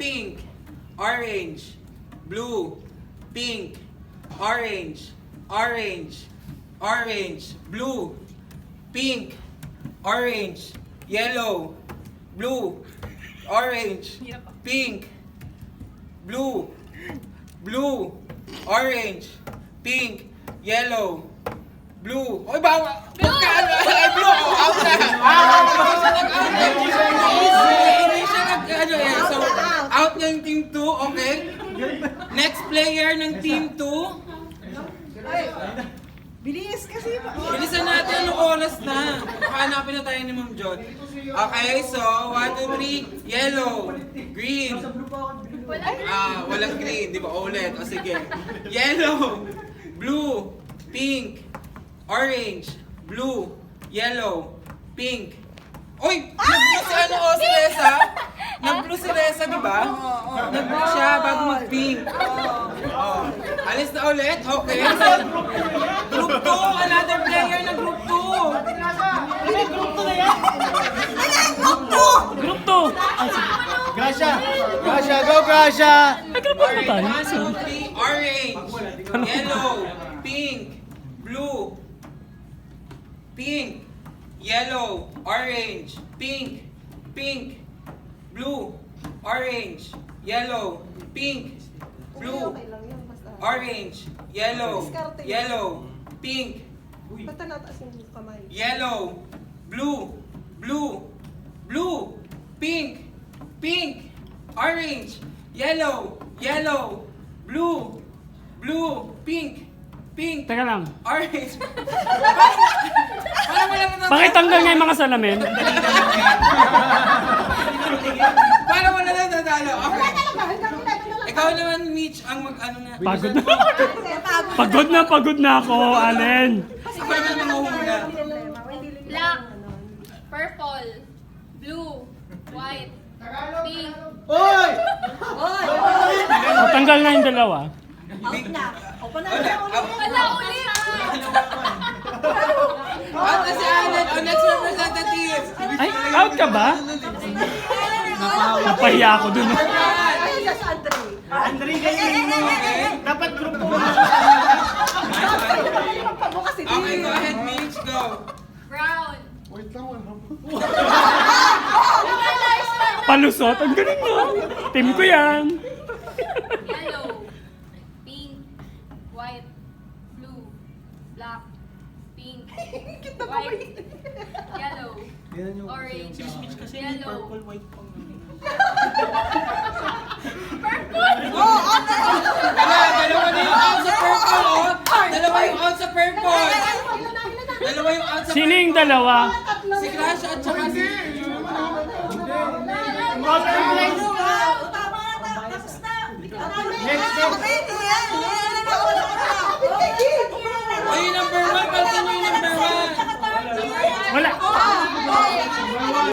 pink, orange, blue, pink, orange, orange, orange, blue, pink, orange, yellow, blue, orange, pink, blue, blue, orange, pink, yellow, blue. Oy, bawa! Blue! Ay, blue! Out na! Hindi siya nag-ano eh. So, out na yung team 2, okay? Next player ng team 2. Bilis kasi. Bilisan natin, anong oras na? Hanapin na tayo ni Ma'am John. Okay, so, 1, 2, 3, yellow, green. Walang green, di ba? Ulit, o sige. Yellow, blue, pink, orange, blue, yellow, pink. Uy! Nag-blue si ano, si Reza? Nag-blue si Reza, di ba? Nag-blue siya bago mag-pink. Alis na ulit? Okay. Group 2! Another player na group 2! Group 2! Gracia! Gracia! Go, Gracia! Ay, group 1 ba tayo? 1, 2, 3, orange, yellow, pink, blue, pink, yellow, orange, pink, pink, blue, orange, yellow, pink, blue, orange, yellow, yellow, pink, Basta nataas yung kamay. yellow, blue, blue, blue, pink, pink, orange, yellow, yellow, blue, blue, pink, pink, Teka lang. orange. Parang wala na. Bakit tanggal nga yung mga salamin? Parang wala na natalo. Okay. Ikaw naman, Mitch, ang mag-ano na. Pagod na. Pagod na ako, Allen. Ako naman manguhula. Black, purple, blue, white, pink. Oy! O, tanggal na yung dalawa. Out na. Open na. Wala ulit! Out na si Alan, ang next representative. Ay, out ka ba? Napahiya ako dun. Ay, sa Andre. Andre, dapat group mo. Okay, go ahead, Mitch, go. Brown, Palusot, ang galing mo. Team ko yan. yellow, pink, white, blue, black, pink, white, yellow, orange, yellow, Dalawa na yung out sa purple, oh. Dalawa yung out sa purple. Dalawa yung out sa Sino yung dalawa? Si Gracia at saka si... Next, next.